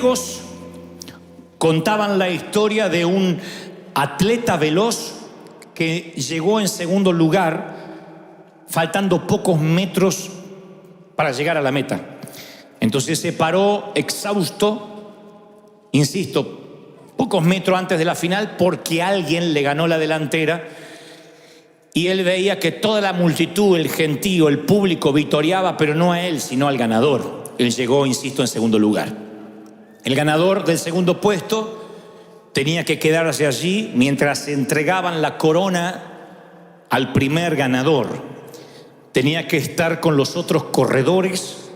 griegos contaban la historia de un atleta veloz que llegó en segundo lugar, faltando pocos metros para llegar a la meta. Entonces se paró exhausto, insisto, pocos metros antes de la final, porque alguien le ganó la delantera y él veía que toda la multitud, el gentío, el público victoriaba, pero no a él, sino al ganador. Él llegó, insisto, en segundo lugar. El ganador del segundo puesto tenía que quedarse allí mientras se entregaban la corona al primer ganador. Tenía que estar con los otros corredores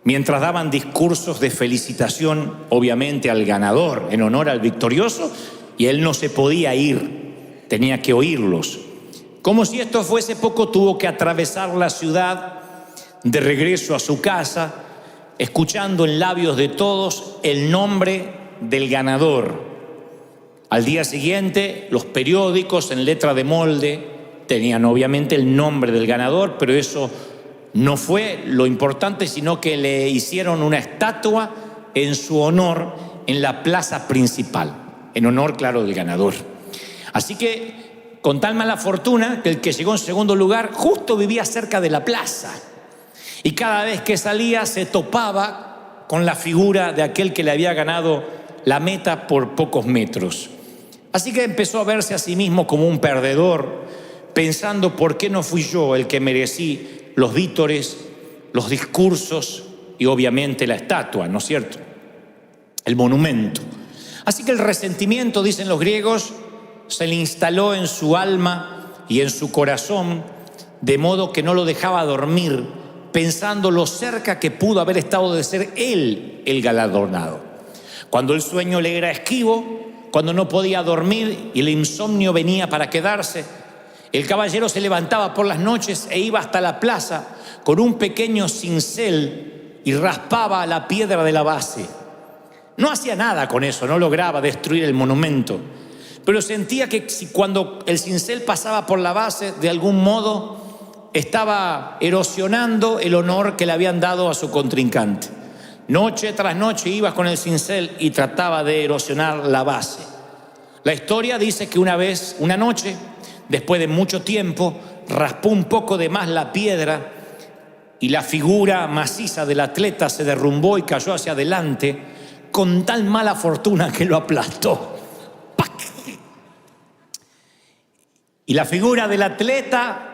mientras daban discursos de felicitación, obviamente, al ganador, en honor al victorioso, y él no se podía ir, tenía que oírlos. Como si esto fuese poco, tuvo que atravesar la ciudad de regreso a su casa, escuchando en labios de todos el nombre del ganador. Al día siguiente, los periódicos en letra de molde tenían obviamente el nombre del ganador, pero eso no fue lo importante, sino que le hicieron una estatua en su honor en la plaza principal, en honor, claro, del ganador. Así que, con tal mala fortuna, que el que llegó en segundo lugar justo vivía cerca de la plaza. Y cada vez que salía se topaba con la figura de aquel que le había ganado la meta por pocos metros. Así que empezó a verse a sí mismo como un perdedor, pensando por qué no fui yo el que merecí los vítores, los discursos y obviamente la estatua, ¿no es cierto? El monumento. Así que el resentimiento, dicen los griegos, se le instaló en su alma y en su corazón, de modo que no lo dejaba dormir, pensando lo cerca que pudo haber estado de ser él el galardonado. Cuando el sueño le era esquivo, cuando no podía dormir y el insomnio venía para quedarse, el caballero se levantaba por las noches e iba hasta la plaza con un pequeño cincel y raspaba la piedra de la base. No hacía nada con eso, no lograba destruir el monumento, pero sentía que cuando el cincel pasaba por la base, de algún modo estaba erosionando el honor que le habían dado a su contrincante. Noche tras noche iba con el cincel y trataba de erosionar la base. La historia dice que una noche, después de mucho tiempo, raspó un poco de más la piedra y la figura maciza del atleta se derrumbó y cayó hacia adelante con tal mala fortuna que lo aplastó. ¡Pac! Y la figura del atleta,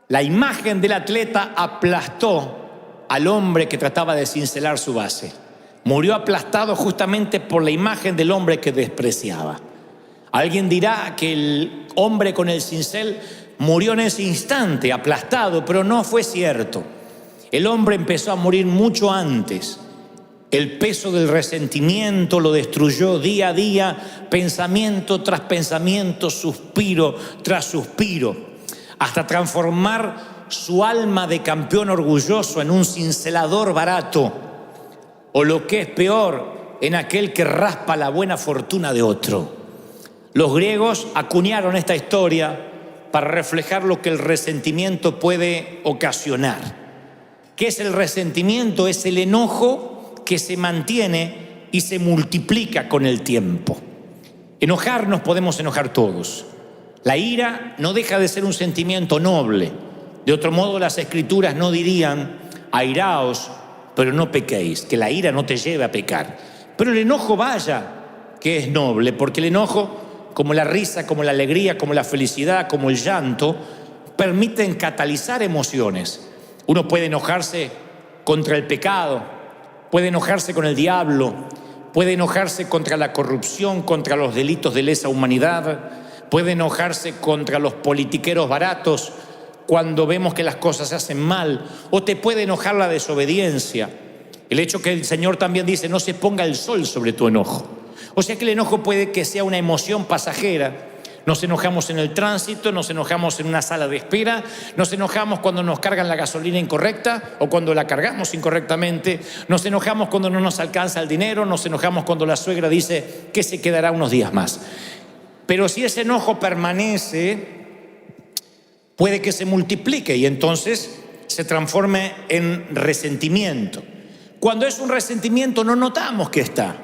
la imagen del atleta, aplastó al hombre que trataba de cincelar su base. Murió aplastado justamente por la imagen del hombre que despreciaba. Alguien dirá que el hombre con el cincel murió en ese instante, aplastado, pero no fue cierto. El hombre empezó a morir mucho antes. El peso del resentimiento lo destruyó día a día, pensamiento tras pensamiento, suspiro tras suspiro, hasta transformar su alma de campeón orgulloso en un cincelador barato, o lo que es peor, en aquel que raspa la buena fortuna de otro. Los griegos acuñaron esta historia para reflejar lo que el resentimiento puede ocasionar. ¿Qué es el resentimiento? Es el enojo que se mantiene y se multiplica con el tiempo. Enojarnos podemos enojar todos. La ira no deja de ser un sentimiento noble. De otro modo, las escrituras no dirían: airaos, pero no pequéis, que la ira no te lleve a pecar. Pero el enojo, vaya, que es noble, porque el enojo, como la risa, como la alegría, como la felicidad, como el llanto, permiten catalizar emociones. Uno puede enojarse contra el pecado, puede enojarse con el diablo, puede enojarse contra la corrupción, contra los delitos de lesa humanidad, puede enojarse contra los politiqueros baratos cuando vemos que las cosas se hacen mal, o te puede enojar la desobediencia. El hecho que el Señor también dice: no se ponga el sol sobre tu enojo. O sea que el enojo puede que sea una emoción pasajera. Nos enojamos en el tránsito, nos enojamos en una sala de espera, nos enojamos cuando nos cargan la gasolina incorrecta o cuando la cargamos incorrectamente, nos enojamos cuando no nos alcanza el dinero, nos enojamos cuando la suegra dice que se quedará unos días más. Pero si ese enojo permanece, puede que se multiplique y entonces se transforme en resentimiento. Cuando es un resentimiento no notamos que está,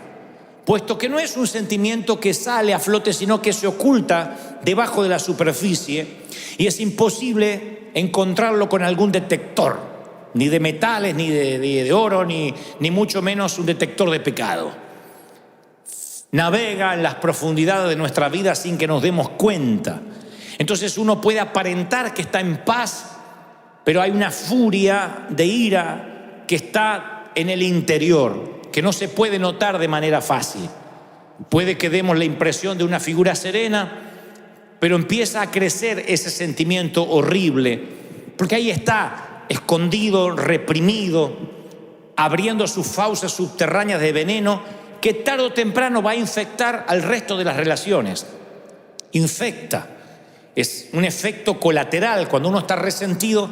puesto que no es un sentimiento que sale a flote, sino que se oculta debajo de la superficie y es imposible encontrarlo con algún detector, ni de metales, ni de oro, ni mucho menos un detector de pecado. Navega en las profundidades de nuestra vida sin que nos demos cuenta. Entonces uno puede aparentar que está en paz, pero hay una furia de ira que está en el interior, que no se puede notar de manera fácil. Puede que demos la impresión de una figura serena, pero empieza a crecer ese sentimiento horrible, porque ahí está, escondido, reprimido, abriendo sus fauces subterráneas de veneno, que tarde o temprano va a infectar al resto de las relaciones. Infecta. Es un efecto colateral. Cuando uno está resentido,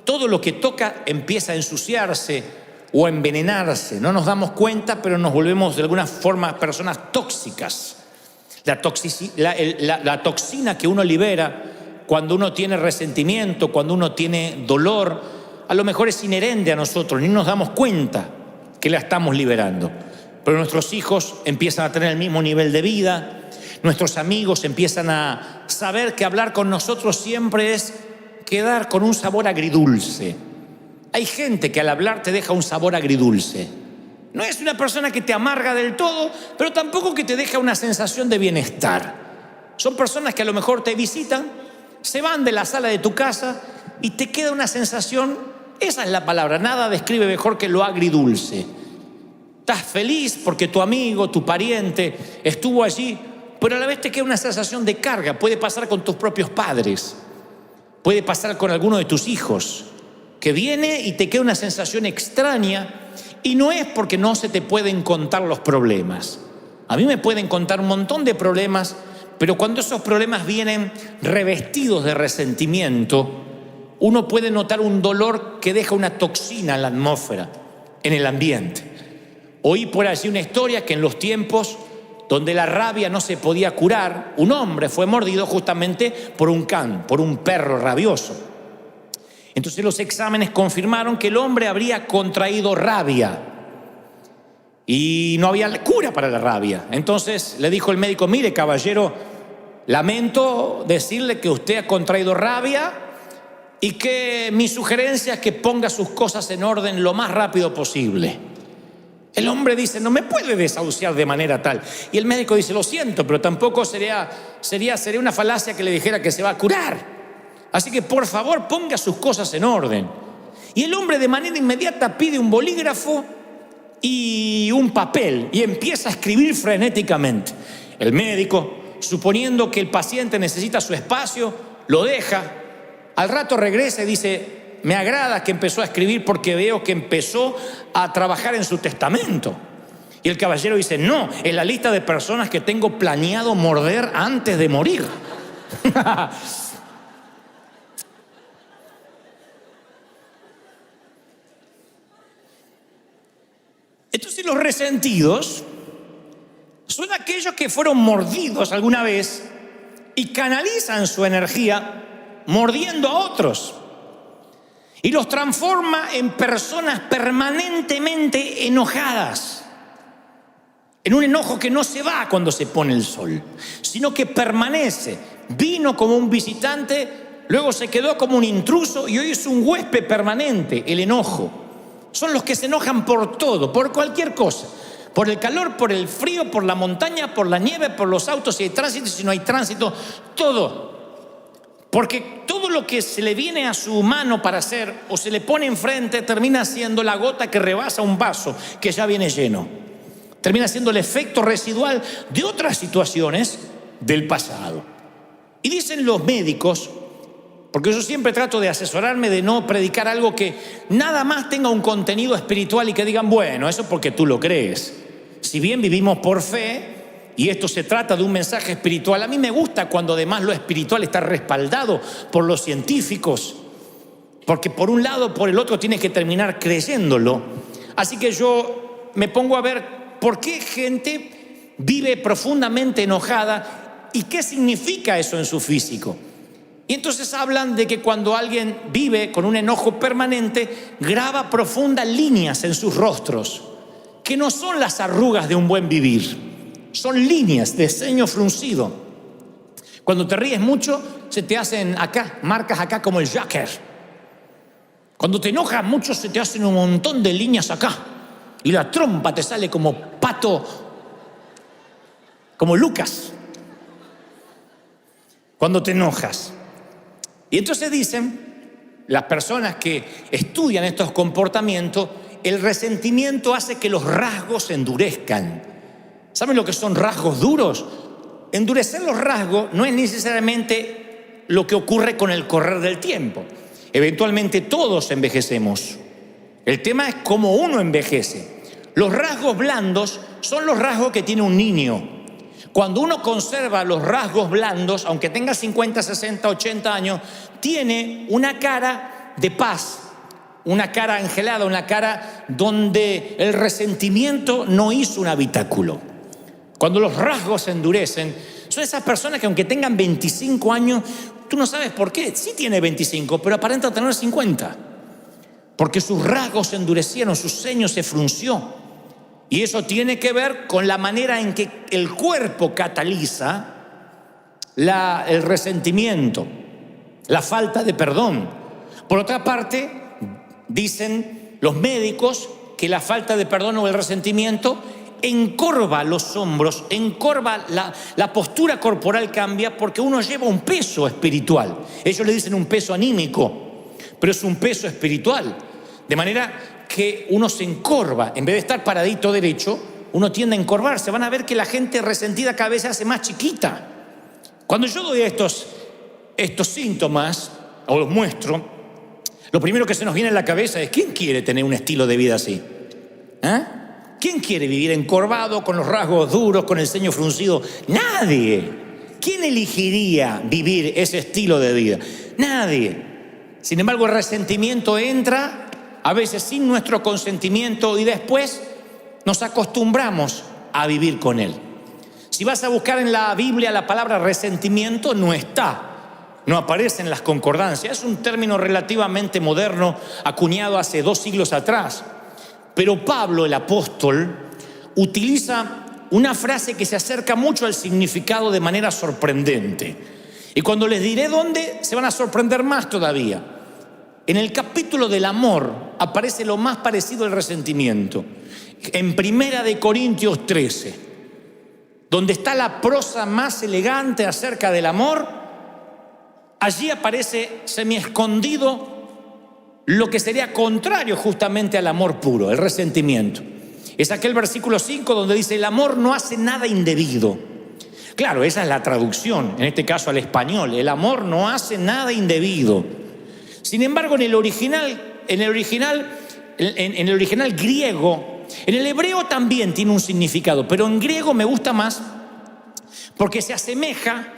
todo lo que toca empieza a ensuciarse o a envenenarse. No nos damos cuenta, pero nos volvemos de alguna forma personas tóxicas. La toxina que uno libera cuando uno tiene resentimiento, cuando uno tiene dolor, a lo mejor es inherente a nosotros, ni nos damos cuenta que la estamos liberando. Pero nuestros hijos empiezan a tener el mismo nivel de vida, nuestros amigos empiezan a saber que hablar con nosotros siempre es quedar con un sabor agridulce. Hay gente que al hablar te deja un sabor agridulce. No es una persona que te amarga del todo, pero tampoco que te deja una sensación de bienestar. Son personas que a lo mejor te visitan, se van de la sala de tu casa y te queda una sensación, esa es la palabra, nada describe mejor que lo agridulce. Estás feliz porque tu amigo, tu pariente estuvo allí, pero a la vez te queda una sensación de carga. Puede pasar con tus propios padres, puede pasar con alguno de tus hijos, que viene y te queda una sensación extraña, y no es porque no se te pueden contar los problemas. A mí me pueden contar un montón de problemas, pero cuando esos problemas vienen revestidos de resentimiento, uno puede notar un dolor que deja una toxina en la atmósfera, en el ambiente. Oí por allí una historia que en los tiempos donde la rabia no se podía curar, un hombre fue mordido justamente por un can, por un perro rabioso. Entonces los exámenes confirmaron que el hombre habría contraído rabia y no había cura para la rabia. Entonces le dijo el médico: mire, caballero, lamento decirle que usted ha contraído rabia y que mi sugerencia es que ponga sus cosas en orden lo más rápido posible. El hombre dice: no me puede desahuciar de manera tal. Y el médico dice: lo siento, pero tampoco sería una falacia que le dijera que se va a curar. Así que por favor ponga sus cosas en orden. Y el hombre de manera inmediata pide un bolígrafo y un papel y empieza a escribir frenéticamente. El médico, suponiendo que el paciente necesita su espacio, lo deja. Al rato regresa y dice: me agrada que empezó a escribir porque veo que empezó a trabajar en su testamento. Y el caballero dice: no, es la lista de personas que tengo planeado morder antes de morir. Entonces los resentidos son aquellos que fueron mordidos alguna vez y canalizan su energía mordiendo a otros. Y los transforma en personas permanentemente enojadas. En un enojo que no se va cuando se pone el sol, sino que permanece. Vino como un visitante, luego se quedó como un intruso y hoy es un huésped permanente, el enojo. Son los que se enojan por todo, por cualquier cosa. Por el calor, por el frío, por la montaña, por la nieve, por los autos, si hay tránsito, si no hay tránsito, todo. Porque todo lo que se le viene a su mano para hacer o se le pone enfrente termina siendo la gota que rebasa un vaso que ya viene lleno. Termina siendo el efecto residual de otras situaciones del pasado. Y dicen los médicos, porque yo siempre trato de asesorarme de no predicar algo que nada más tenga un contenido espiritual y que digan: bueno, eso porque tú lo crees. Si bien vivimos por fe y esto se trata de un mensaje espiritual, a mí me gusta cuando además lo espiritual está respaldado por los científicos, porque por un lado o por el otro tienes que terminar creyéndolo. Así que yo me pongo a ver por qué gente vive profundamente enojada y qué significa eso en su físico. Y entonces hablan de que cuando alguien vive con un enojo permanente, graba profundas líneas en sus rostros, que no son las arrugas de un buen vivir, son líneas de ceño fruncido. Cuando te ríes mucho, se te hacen acá, marcas acá como el Joker. Cuando te enojas mucho, se te hacen un montón de líneas acá. Y la trompa te sale como pato, como Lucas. Cuando te enojas. Y entonces dicen, las personas que estudian estos comportamientos, el resentimiento hace que los rasgos se endurezcan. ¿Saben lo que son rasgos duros? Endurecer los rasgos no es necesariamente lo que ocurre con el correr del tiempo. Eventualmente todos envejecemos. El tema es cómo uno envejece. Los rasgos blandos son los rasgos que tiene un niño. Cuando uno conserva los rasgos blandos, aunque tenga 50, 60, 80 años, tiene una cara de paz, una cara angelada, una cara donde el resentimiento no hizo un habitáculo. Cuando los rasgos se endurecen, son esas personas que aunque tengan 25 años, tú no sabes por qué. Sí tiene 25, pero aparenta tener 50. Porque sus rasgos se endurecieron, su ceño se frunció. Y eso tiene que ver con la manera en que el cuerpo cataliza el resentimiento, la falta de perdón. Por otra parte, dicen los médicos que la falta de perdón o el resentimiento encorva los hombros, encorva la postura corporal, cambia porque uno lleva un peso espiritual. Ellos le dicen un peso anímico, pero es un peso espiritual. De manera que uno se encorva, en vez de estar paradito derecho, uno tiende a encorvarse. Van a ver que la gente resentida cada vez se hace más chiquita. Cuando yo doy estos síntomas, o los muestro, lo primero que se nos viene a la cabeza es: ¿quién quiere tener un estilo de vida así? ¿Quién quiere vivir encorvado, con los rasgos duros, con el ceño fruncido? Nadie. ¿Quién elegiría vivir ese estilo de vida? Nadie. Sin embargo, el resentimiento entra a veces sin nuestro consentimiento y después nos acostumbramos a vivir con él. Si vas a buscar en la Biblia la palabra resentimiento, no está, no aparece en las concordancias. Es un término relativamente moderno, acuñado hace 2 siglos atrás. Pero Pablo, el apóstol, utiliza una frase que se acerca mucho al significado de manera sorprendente. Y cuando les diré dónde, se van a sorprender más todavía. En el capítulo del amor aparece lo más parecido al resentimiento. En 1 de Corintios 13, donde está la prosa más elegante acerca del amor, allí aparece semiescondido lo que sería contrario justamente al amor puro, el resentimiento. Es aquel versículo 5 donde dice: el amor no hace nada indebido. Claro, esa es la traducción, en este caso al español. El amor no hace nada indebido. Sin embargo, en el original griego, en el hebreo también tiene un significado, pero en griego me gusta más porque se asemeja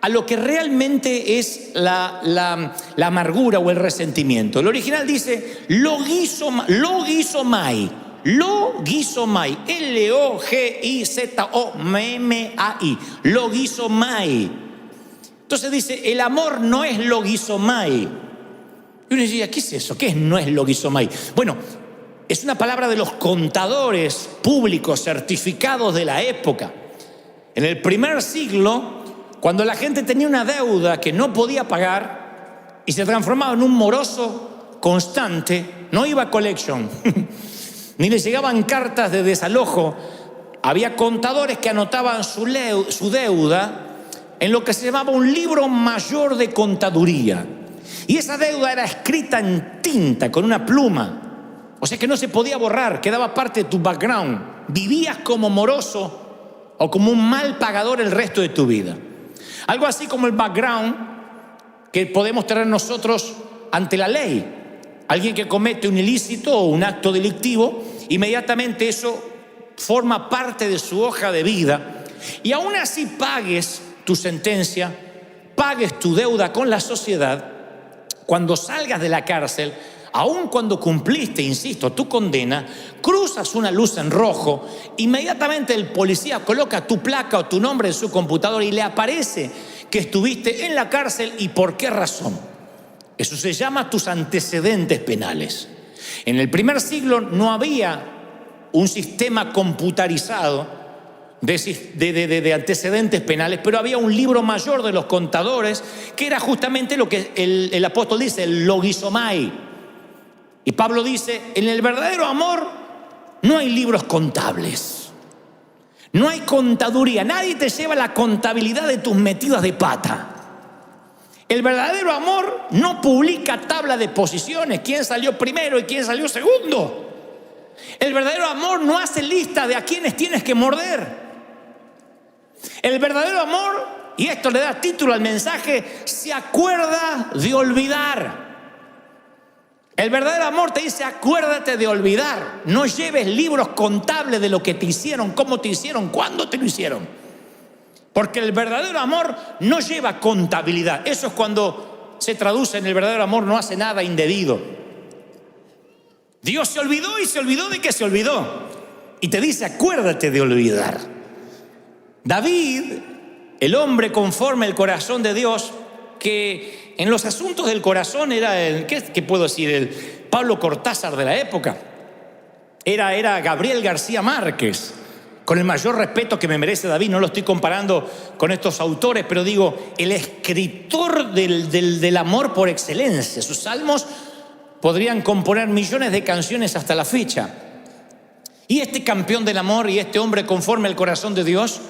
a lo que realmente es la amargura o el resentimiento. El original dice logizomai, Logizomai, logizomai. Entonces dice: el amor no es logizomai. Y uno diría: ¿qué es eso? ¿Qué no es logizomai? Bueno, es una palabra de los contadores públicos certificados de la época. En el primer siglo, cuando la gente tenía una deuda que no podía pagar y se transformaba en un moroso constante, no iba a collection, ni le llegaban cartas de desalojo. Había contadores que anotaban su deuda en lo que se llamaba un libro mayor de contaduría. Y esa deuda era escrita en tinta, con una pluma. O sea que no se podía borrar, quedaba parte de tu background. Vivías como moroso o como un mal pagador el resto de tu vida. Algo así como el background que podemos tener nosotros ante la ley. Alguien que comete un ilícito o un acto delictivo, inmediatamente eso forma parte de su hoja de vida. Y aún así pagues tu sentencia, pagues tu deuda con la sociedad, cuando salgas de la cárcel, aun cuando cumpliste, insisto, tu condena, cruzas una luz en rojo, inmediatamente el policía coloca tu placa o tu nombre en su computadora y le aparece que estuviste en la cárcel y por qué razón. Eso se llama tus antecedentes penales. En el primer siglo no había un sistema computarizado de antecedentes penales, pero había un libro mayor de los contadores que era justamente lo que el apóstol dice, el logizomai. Y Pablo dice, en el verdadero amor no hay libros contables, no hay contaduría, nadie te lleva la contabilidad de tus metidas de pata. El verdadero amor no publica tabla de posiciones, quién salió primero y quién salió segundo. El verdadero amor no hace lista de a quienes tienes que morder. El verdadero amor, y esto le da título al mensaje, se acuerda de olvidar. El verdadero amor te dice, acuérdate de olvidar. No lleves libros contables de lo que te hicieron, cómo te hicieron, cuándo te lo hicieron. Porque el verdadero amor no lleva contabilidad. Eso es cuando se traduce en el verdadero amor, no hace nada indebido. Dios se olvidó y se olvidó de que se olvidó. Y te dice, acuérdate de olvidar. David, el hombre conforme al corazón de Dios, que en los asuntos del corazón era ¿qué puedo decir? El Pablo Cortázar de la época. Era Gabriel García Márquez. Con el mayor respeto que me merece David, no lo estoy comparando con estos autores, pero digo, el escritor del amor por excelencia. Sus salmos podrían componer millones de canciones hasta la fecha. Y este campeón del amor y este hombre conforme al corazón de Dios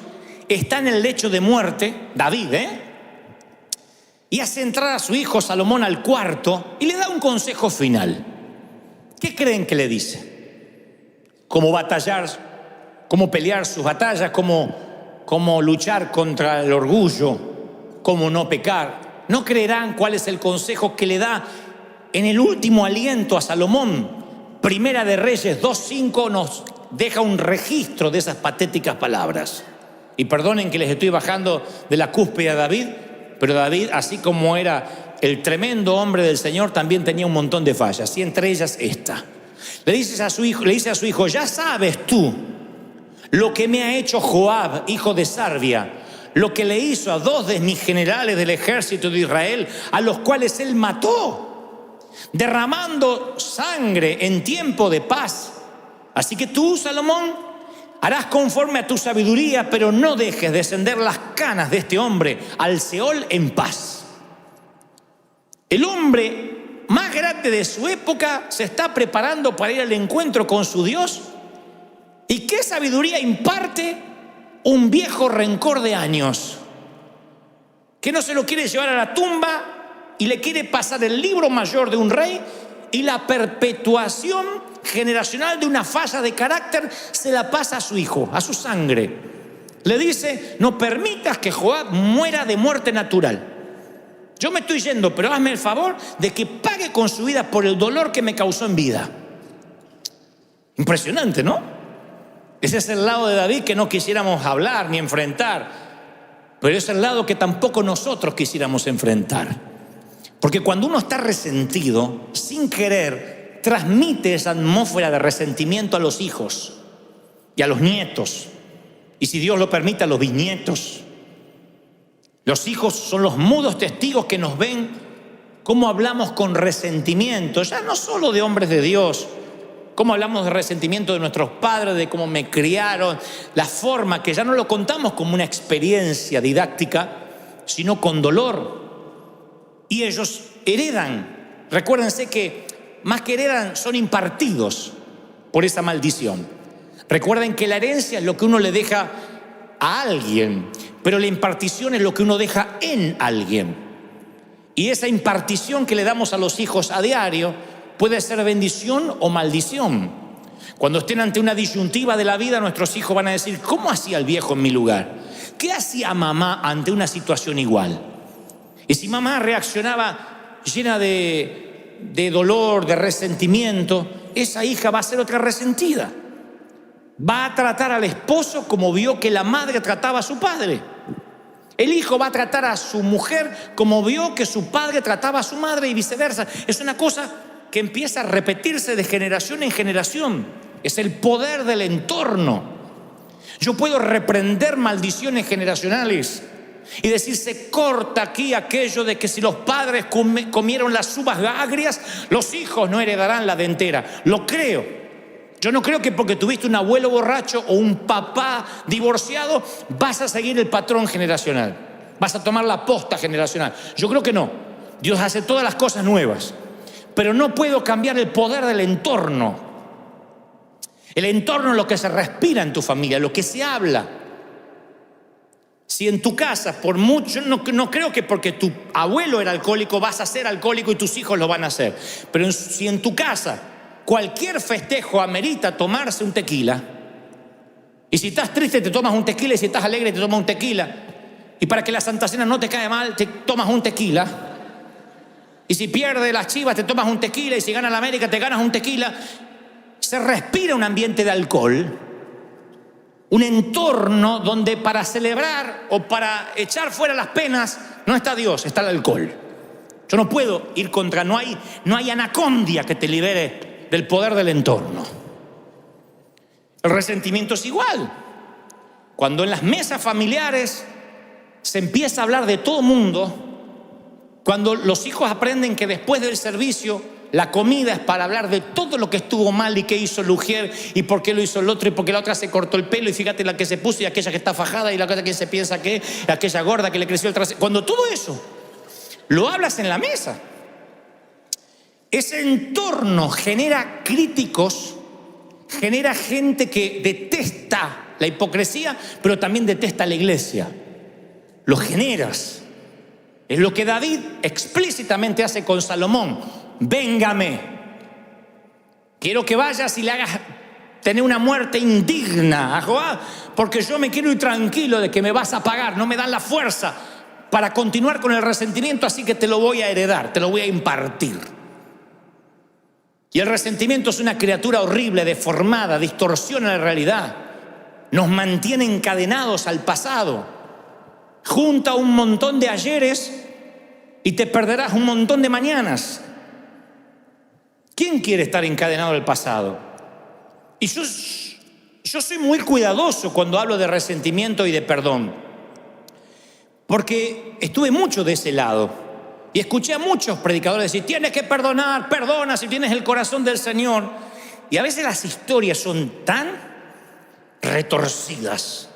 está en el lecho de muerte, David, y hace entrar a su hijo Salomón al cuarto y le da un consejo final. ¿Qué creen que le dice? ¿Cómo batallar? ¿Cómo pelear sus batallas? ¿Cómo luchar contra el orgullo? ¿Cómo no pecar? No creerán cuál es el consejo que le da en el último aliento a Salomón. Primera de Reyes 2:5 nos deja un registro de esas patéticas palabras. Y perdonen que les estoy bajando de la cúspide a David, pero David, así como era el tremendo hombre del Señor, también tenía un montón de fallas, y entre ellas esta. Le dice a su hijo, ya sabes tú lo que me ha hecho Joab, hijo de Sarvia, lo que le hizo a 2 de mis generales del ejército de Israel, a los cuales él mató, derramando sangre en tiempo de paz. Así que tú, Salomón, harás conforme a tu sabiduría, pero no dejes descender las canas de este hombre al Seol en paz. El hombre más grande de su época se está preparando para ir al encuentro con su Dios. ¿Y qué sabiduría imparte un viejo rencor de años que no se lo quiere llevar a la tumba y le quiere pasar el libro mayor de un rey y la perpetuación generacional de una falla de carácter se la pasa a su hijo, a su sangre? Le dice, no permitas que Joab muera de muerte natural. Yo me estoy yendo, pero hazme el favor de que pague con su vida por el dolor que me causó en vida. Impresionante, ¿no? Ese es el lado de David que no quisiéramos hablar ni enfrentar, pero es el lado que tampoco nosotros quisiéramos enfrentar. Porque cuando uno está resentido, sin querer, transmite esa atmósfera de resentimiento a los hijos y a los nietos, y si Dios lo permite, a los bisnietos. Los hijos son los mudos testigos que nos ven cómo hablamos con resentimiento, ya no solo de hombres de Dios, cómo hablamos de resentimiento de nuestros padres, de cómo me criaron, la forma que ya no lo contamos como una experiencia didáctica, sino con dolor. Y ellos heredan. Recuérdense que más que heredan, son impartidos por esa maldición. Recuerden que la herencia es lo que uno le deja a alguien, pero la impartición es lo que uno deja en alguien. Y esa impartición que le damos a los hijos a diario puede ser bendición o maldición. Cuando estén ante una disyuntiva de la vida, nuestros hijos van a decir, ¿cómo hacía el viejo en mi lugar? ¿Qué hacía mamá ante una situación igual? Y si mamá reaccionaba llena de dolor, de resentimiento, esa hija va a ser otra resentida. Va a tratar al esposo como vio que la madre trataba a su padre. El hijo va a tratar a su mujer como vio que su padre trataba a su madre y viceversa. Es una cosa que empieza a repetirse de generación en generación. Es el poder del entorno. Yo puedo reprender maldiciones generacionales, Y decir, se corta aquí aquello de que si los padres comieron las uvas agrias, los hijos no heredarán la dentera. Lo creo. Yo no creo que porque tuviste un abuelo borracho o un papá divorciado vas a seguir el patrón generacional, vas a tomar la posta generacional. Yo creo que no. Dios hace todas las cosas nuevas, pero no puedo cambiar el poder del entorno. El entorno es lo que se respira en tu familia, lo que se habla. Si en tu casa, por mucho, no creo que porque tu abuelo era alcohólico vas a ser alcohólico y tus hijos lo van a hacer. Pero si en tu casa cualquier festejo amerita tomarse un tequila, y si estás triste te tomas un tequila, y si estás alegre te tomas un tequila, y para que la Santa Cena no te cae mal te tomas un tequila, y si pierde las Chivas te tomas un tequila, y si gana la América te ganas un tequila. Se respira un ambiente de alcohol, un entorno donde para celebrar o para echar fuera las penas no está Dios, está el alcohol. Yo no puedo ir contra, no hay anacondia que te libere del poder del entorno. El resentimiento es igual. Cuando en las mesas familiares se empieza a hablar de todo mundo, cuando los hijos aprenden que después del servicio la comida es para hablar de todo lo que estuvo mal y qué hizo el ujier y por qué lo hizo el otro y por qué la otra se cortó el pelo y fíjate la que se puso y aquella que está fajada y la cosa que se piensa que aquella gorda que le creció el trasero. Cuando todo eso lo hablas en la mesa, ese entorno genera críticos, genera gente que detesta la hipocresía, pero también detesta la iglesia. Lo generas. Es lo que David explícitamente hace con Salomón. Véngame, quiero que vayas y le hagas tener una muerte indigna a Joab, porque yo me quiero ir tranquilo de que me vas a pagar, no me dan la fuerza para continuar con el resentimiento, así que te lo voy a heredar, te lo voy a impartir. Y el resentimiento es una criatura horrible, deformada, distorsiona la realidad, nos mantiene encadenados al pasado, junta un montón de ayeres y te perderás un montón de mañanas. ¿Quién quiere estar encadenado al pasado? Y yo soy muy cuidadoso cuando hablo de resentimiento y de perdón, porque estuve mucho de ese lado y escuché a muchos predicadores decir, tienes que perdonar, perdona si tienes el corazón del Señor. Y a veces las historias son tan retorcidas,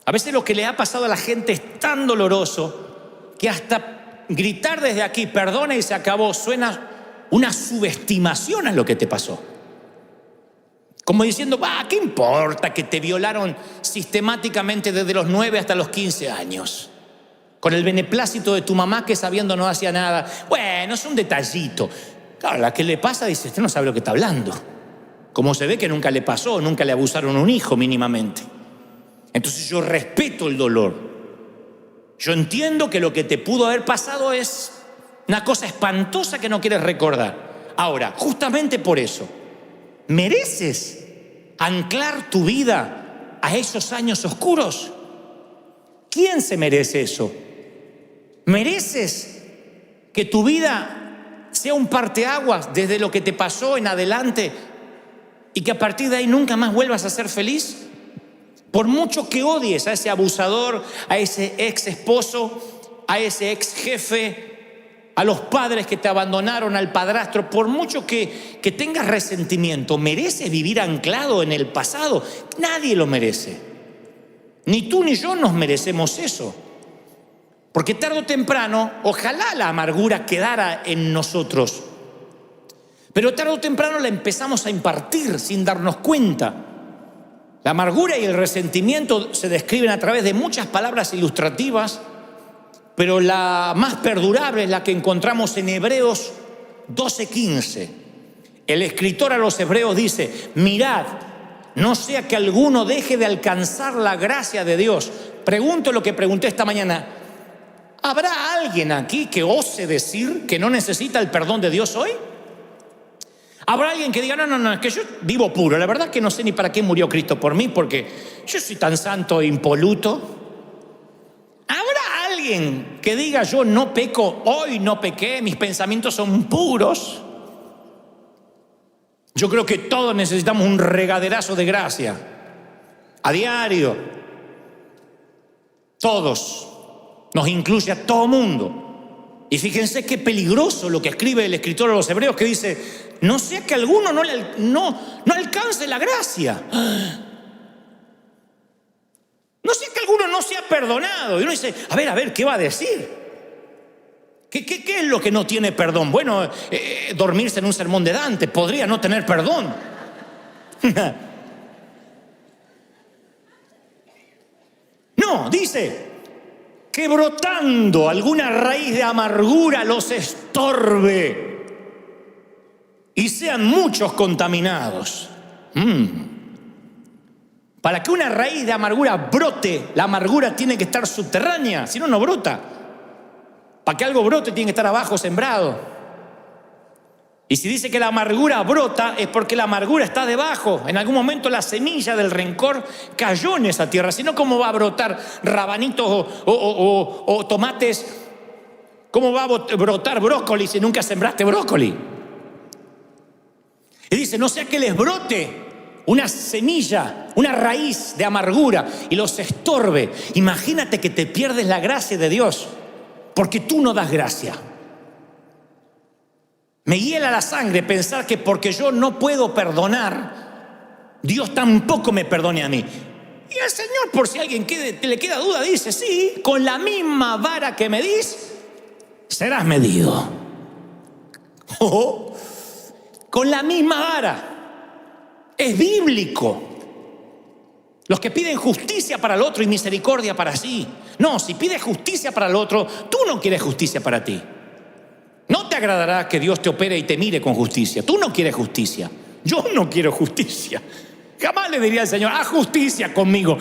a veces lo que le ha pasado a la gente es tan doloroso que hasta gritar desde aquí, perdona y se acabó, suena una subestimación a lo que te pasó. Como diciendo, ¿qué importa que te violaron sistemáticamente desde los 9 hasta los 15 años? Con el beneplácito de tu mamá que sabiendo no hacía nada. Bueno, es un detallito. Claro, la que le pasa dice, usted no sabe lo que está hablando. Como se ve que nunca le pasó, nunca le abusaron a un hijo mínimamente. Entonces yo respeto el dolor. Yo entiendo que lo que te pudo haber pasado es una cosa espantosa que no quieres recordar. Ahora, justamente por eso, ¿mereces anclar tu vida a esos años oscuros? ¿Quién se merece eso? ¿Mereces que tu vida sea un parteaguas desde lo que te pasó en adelante y que a partir de ahí nunca más vuelvas a ser feliz? Por mucho que odies a ese abusador, a ese ex esposo, a ese ex jefe, a los padres que te abandonaron, al padrastro, por mucho que tengas resentimiento, ¿mereces vivir anclado en el pasado? Nadie lo merece. Ni tú ni yo nos merecemos eso. Porque tarde o temprano, ojalá la amargura quedara en nosotros, pero tarde o temprano la empezamos a impartir sin darnos cuenta. La amargura y el resentimiento se describen a través de muchas palabras ilustrativas, pero la más perdurable es la que encontramos en Hebreos 12:15. El escritor a los hebreos dice, mirad, no sea que alguno deje de alcanzar la gracia de Dios. Pregunto lo que pregunté esta mañana. ¿Habrá alguien aquí que ose decir que no necesita el perdón de Dios hoy? ¿Habrá alguien que diga, no, es que yo vivo puro, la verdad que no sé ni para qué murió Cristo por mí, porque yo soy tan santo e impoluto? ¿Habrá alguien que diga, yo no peco, hoy no pequé, mis pensamientos son puros? Yo creo que todos necesitamos un regaderazo de gracia, a diario, todos. nos incluye a todo mundo. Y fíjense qué peligroso lo que escribe el escritor a los Hebreos, que dice, no sea que alguno no alcance la gracia. No sea que alguno no sea perdonado. Y uno dice, a ver, ¿qué va a decir? ¿Qué es lo que no tiene perdón? Bueno, dormirse en un sermón de Dante podría no tener perdón. No, dice que brotando alguna raíz de amargura los estorbe y sean muchos contaminados. Para que una raíz de amargura brote, la amargura tiene que estar subterránea, si no, no brota. Para que algo brote tiene que estar abajo sembrado. Y si dice que la amargura brota, es porque la amargura está debajo. En algún momento la semilla del rencor cayó en esa tierra. Si no, ¿cómo va a brotar rabanitos o tomates? ¿Cómo va a brotar brócoli si nunca sembraste brócoli? Y dice, no sea que les brote una semilla, una raíz de amargura y los estorbe. Imagínate que te pierdes la gracia de Dios porque tú no das gracia. Me hiela la sangre pensar que porque yo no puedo perdonar, Dios tampoco me perdone a mí. Y el Señor, por si a alguien le queda duda, dice, sí, con la misma vara que medís, serás medido. Con la misma vara. Es bíblico. Los que piden justicia para el otro y misericordia para sí. No, si pides justicia para el otro, tú no quieres justicia para ti. No te agradará que Dios te opere y te mire con justicia. Tú no quieres justicia. Yo no quiero justicia. Jamás le diría al Señor, haz justicia conmigo,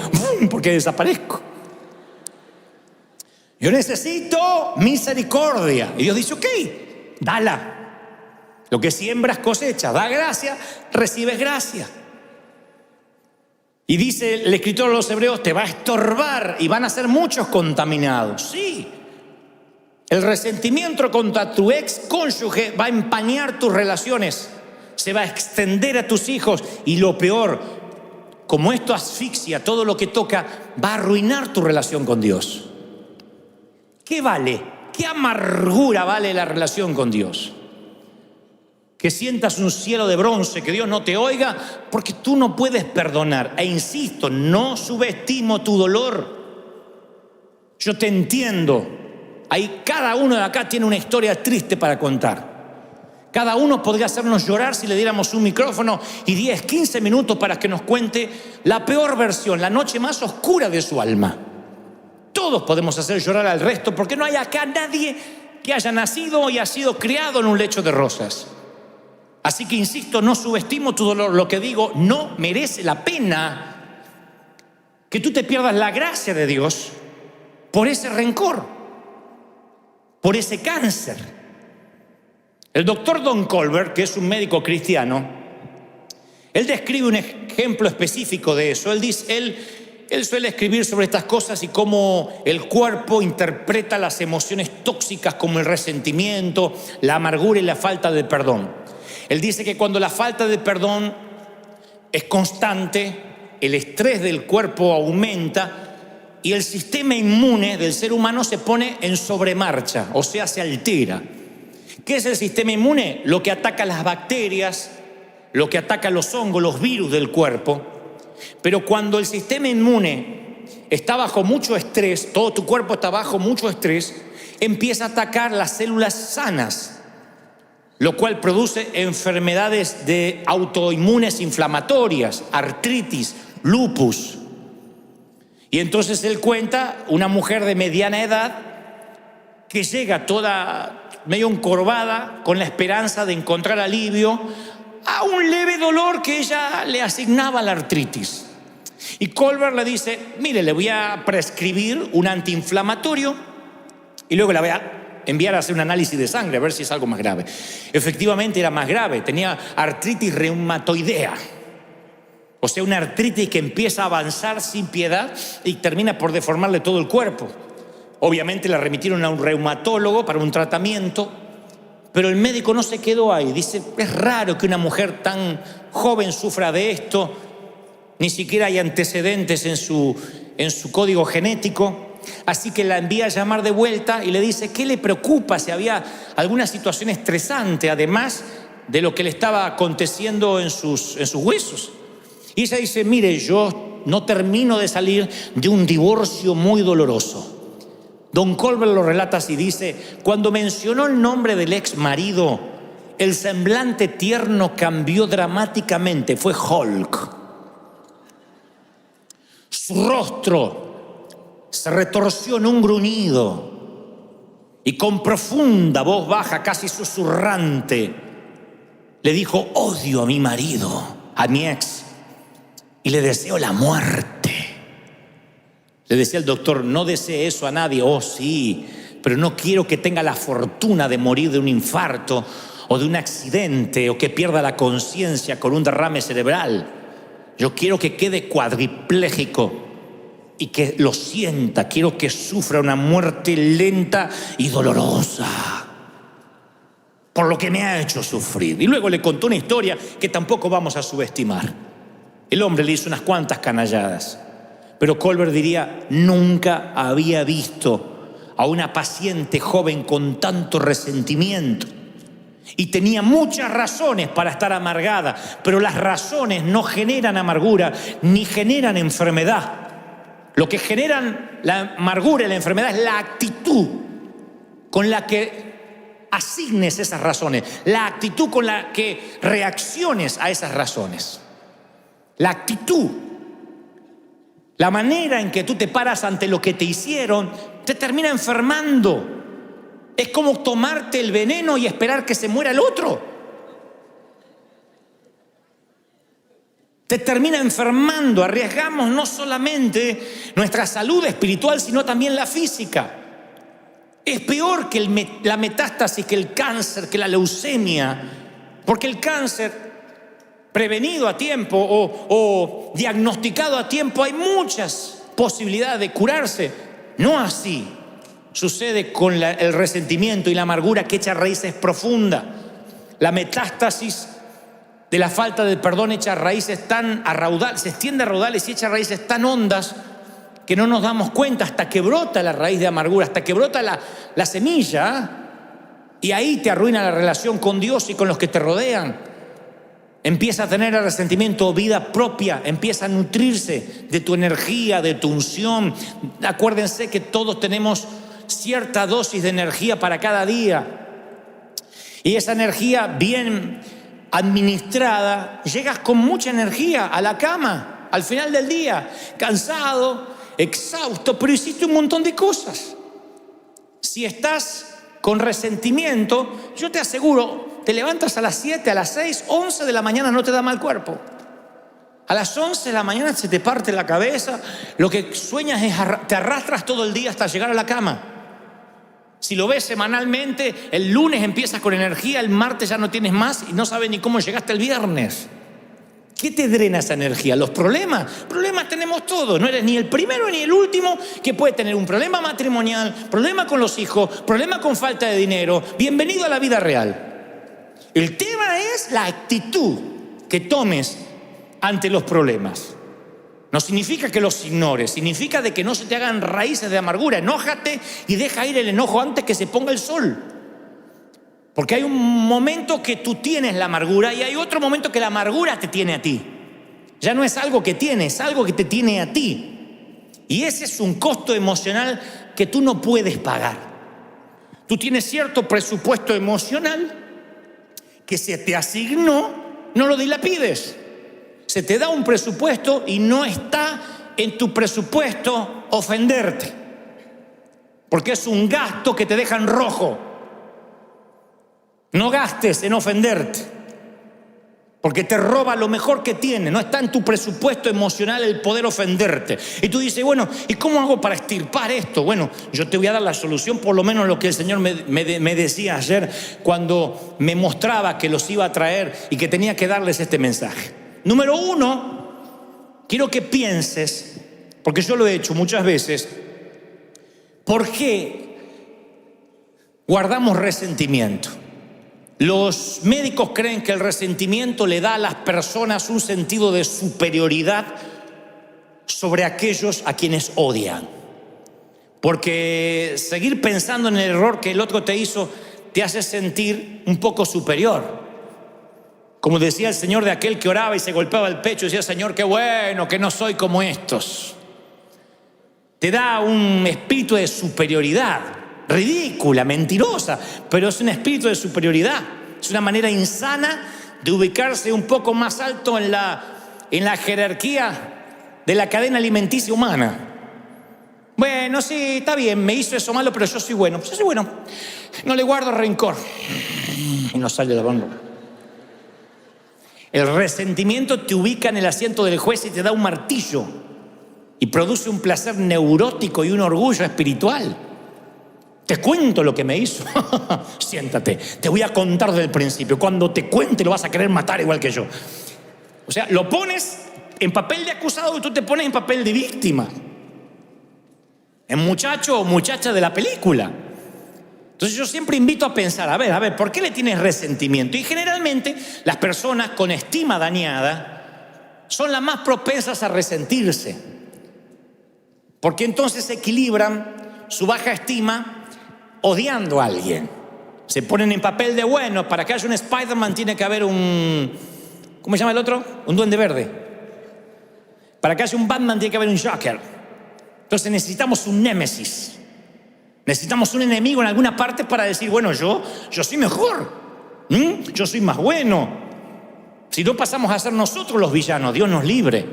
porque desaparezco. Yo necesito misericordia. Y Dios dice, ok, dala. Lo que siembras cosecha, da gracia, recibes gracia. Y dice el escritor de los Hebreos, te va a estorbar y van a ser muchos contaminados. Sí. El resentimiento contra tu ex cónyuge va a empañar tus relaciones, se va a extender a tus hijos y lo peor, como esto asfixia todo lo que toca, va a arruinar tu relación con Dios. ¿Qué vale? ¿Qué amargura vale la relación con Dios? Que sientas un cielo de bronce, que Dios no te oiga porque tú no puedes perdonar. E insisto, no subestimo tu dolor. Yo te entiendo. Ahí cada uno de acá tiene una historia triste para contar. Cada uno podría hacernos llorar si le diéramos un micrófono y 10, 15 minutos para que nos cuente la peor versión, la noche más oscura de su alma. Todos podemos hacer llorar al resto porque no hay acá nadie que haya nacido y ha sido criado en un lecho de rosas. Así que insisto, no subestimo tu dolor. Lo que digo, no merece la pena que tú te pierdas la gracia de Dios por ese rencor, por ese cáncer. El doctor Don Colbert, que es un médico cristiano, él describe un ejemplo específico de eso. Él suele escribir sobre estas cosas y cómo el cuerpo interpreta las emociones tóxicas como el resentimiento, la amargura y la falta de perdón. Él dice que cuando la falta de perdón es constante, el estrés del cuerpo aumenta y el sistema inmune del ser humano se pone en sobremarcha, o sea, se altera. ¿Qué es el sistema inmune? Lo que ataca las bacterias, lo que ataca los hongos, los virus del cuerpo. Pero cuando el sistema inmune está bajo mucho estrés, todo tu cuerpo está bajo mucho estrés, empieza a atacar las células sanas, lo cual produce enfermedades de autoinmunes inflamatorias, artritis, lupus. Y entonces él cuenta una mujer de mediana edad que llega toda medio encorvada con la esperanza de encontrar alivio a un leve dolor que ella le asignaba a la artritis. Y Colbert le dice, mire, le voy a prescribir un antiinflamatorio y luego la voy a enviar a hacer un análisis de sangre a ver si es algo más grave. Efectivamente era más grave, tenía artritis reumatoidea. O sea, una artritis que empieza a avanzar sin piedad y termina por deformarle todo el cuerpo. Obviamente la remitieron a un reumatólogo para un tratamiento, pero el médico no se quedó ahí. Dice, es raro que una mujer tan joven sufra de esto, ni siquiera hay antecedentes en su código genético. así que la envía a llamar de vuelta y le dice qué le preocupa, si había alguna situación estresante, además de lo que le estaba aconteciendo en sus huesos. Y ella dice, mire, yo no termino de salir de un divorcio muy doloroso. Don Colbert lo relata así, dice, cuando mencionó el nombre del ex marido, el semblante tierno cambió dramáticamente, fue Hulk. Su rostro se retorció en un gruñido y con profunda voz baja, casi susurrante, le dijo, odio a mi marido, a mi ex, y le deseo la muerte. Le decía el doctor, no desee eso a nadie. Oh, sí, pero no quiero que tenga la fortuna de morir de un infarto o de un accidente o que pierda la conciencia con un derrame cerebral. Yo quiero que quede cuadripléjico y que lo sienta. Quiero que sufra una muerte lenta y dolorosa por lo que me ha hecho sufrir. Y luego le contó una historia que tampoco vamos a subestimar. El hombre le hizo unas cuantas canalladas, pero Colbert diría, nunca había visto a una paciente joven con tanto resentimiento. Y tenía muchas razones para estar amargada, pero las razones no generan amargura ni generan enfermedad. Lo que generan la amargura y la enfermedad es la actitud con la que asignes esas razones, la actitud con la que reacciones a esas razones. La actitud, la manera en que tú te paras ante lo que te hicieron, te termina enfermando. Es como tomarte el veneno y esperar que se muera el otro. Te termina enfermando. Arriesgamos no solamente nuestra salud espiritual, sino también la física. Es peor que la metástasis, que el cáncer, que la leucemia, porque el cáncer prevenido a tiempo o diagnosticado a tiempo, hay muchas posibilidades de curarse. No así sucede con el resentimiento y la amargura que echa raíces profundas. La metástasis de la falta de perdón echa raíces tan a raudales, se extiende a raudales y echa raíces tan hondas que no nos damos cuenta hasta que brota la raíz de amargura, hasta que brota la semilla, y ahí te arruina la relación con Dios y con los que te rodean. Empieza a tener el resentimiento vida propia, empieza a nutrirse de tu energía, de tu unción. Acuérdense que todos tenemos cierta dosis de energía para cada día. Y esa energía bien administrada, llegas con mucha energía a la cama, al final del día, cansado, exhausto, pero hiciste un montón de cosas. Si estás con resentimiento, yo te aseguro, te levantas a las 7, a las 6, 11 de la mañana no te da mal cuerpo. A las 11 de la mañana se te parte la cabeza, lo que sueñas es, te arrastras todo el día hasta llegar a la cama. Si lo ves semanalmente, el lunes empiezas con energía, el martes ya no tienes más y no sabes ni cómo llegaste el viernes. ¿Qué te drena esa energía? Los problemas. Problemas tenemos todos. No eres ni el primero ni el último que puede tener un problema matrimonial, problema con los hijos, problema con falta de dinero. Bienvenido a la vida real. El tema es la actitud que tomes ante los problemas. No significa que los ignores, significa de que no se te hagan raíces de amargura. Enójate y deja ir el enojo antes que se ponga el sol. Porque hay un momento que tú tienes la amargura y hay otro momento que la amargura te tiene a ti. Ya no es algo que tienes, es algo que te tiene a ti. Y ese es un costo emocional que tú no puedes pagar. Tú tienes cierto presupuesto emocional que se te asignó, no lo dilapides. Se te da un presupuesto y no está en tu presupuesto ofenderte. Porque es un gasto que te deja en rojo. No gastes en ofenderte, porque te roba lo mejor que tienes. No está en tu presupuesto emocional el poder ofenderte. Y tú dices, bueno, ¿y cómo hago para extirpar esto? Bueno, yo te voy a dar la solución, por lo menos lo que el Señor me decía ayer cuando me mostraba que los iba a traer y que tenía que darles este mensaje. Número uno, quiero que pienses, porque yo lo he hecho muchas veces, ¿por qué guardamos resentimiento? Los médicos creen que el resentimiento le da a las personas un sentido de superioridad sobre aquellos a quienes odian. Porque seguir pensando en el error que el otro te hizo te hace sentir un poco superior. Como decía el Señor de aquel que oraba y se golpeaba el pecho y decía: Señor, qué bueno que no soy como estos. Te da un espíritu de superioridad, ridícula, mentirosa, pero es un espíritu de superioridad. Es una manera insana de ubicarse un poco más alto en la jerarquía de la cadena alimenticia humana. Bueno, sí, está bien, me hizo eso malo, pero yo soy bueno. Yo soy bueno, no le guardo rencor. Y no sale de la boca. El resentimiento te ubica en el asiento del juez y te da un martillo y produce un placer neurótico y un orgullo espiritual. Te cuento lo que me hizo. Siéntate, te voy a contar desde el principio. Cuando te cuente lo vas a querer matar igual que yo. O sea, lo pones en papel de acusado y tú te pones en papel de víctima. En muchacho o muchacha de la película. Entonces yo siempre invito a pensar, a ver, ¿por qué le tienes resentimiento? Y generalmente las personas con estima dañada son las más propensas a resentirse, porque entonces equilibran su baja estima odiando a alguien. Se ponen en papel de bueno. Para que haya un Spider-Man tiene que haber un... ¿cómo se llama el otro? Un Duende Verde. Para que haya un Batman tiene que haber un Joker. Entonces necesitamos un némesis. Necesitamos un enemigo en alguna parte para decir, bueno, yo soy mejor. Yo soy más bueno. Si no, pasamos a ser nosotros los villanos. Dios nos libre.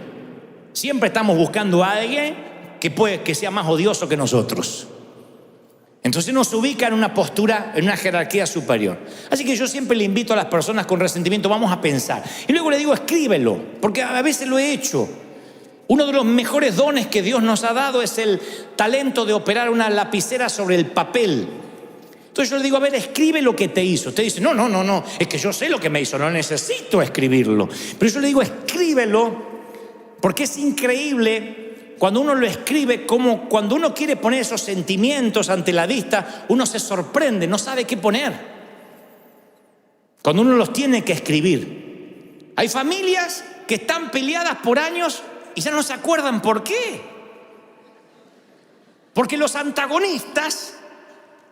Siempre estamos buscando a alguien que sea más odioso que nosotros. Entonces nos ubica en una postura, en una jerarquía superior. Así que yo siempre le invito a las personas con resentimiento, vamos a pensar. Y luego le digo, escríbelo, porque a veces lo he hecho. Uno de los mejores dones que Dios nos ha dado es el talento de operar una lapicera sobre el papel. Entonces yo le digo, a ver, escribe lo que te hizo. Usted dice, no, es que yo sé lo que me hizo, no necesito escribirlo. Pero yo le digo, escríbelo, porque es increíble cuando uno lo escribe, como cuando uno quiere poner esos sentimientos ante la vista, uno se sorprende, no sabe qué poner. Cuando uno los tiene que escribir. Hay familias que están peleadas por años y ya no se acuerdan por qué. Porque los antagonistas,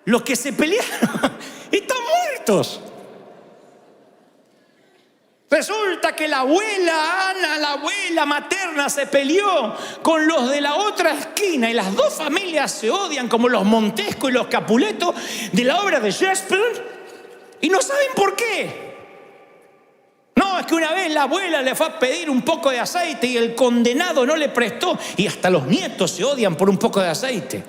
los que se pelearon, están muertos. Resulta que la abuela Ana, la abuela materna, se peleó con los de la otra esquina y las dos familias se odian como los Montesco y los Capuleto de la obra de Shakespeare y no saben por qué. No, es que una vez la abuela le fue a pedir un poco de aceite y el condenado no le prestó y hasta los nietos se odian por un poco de aceite.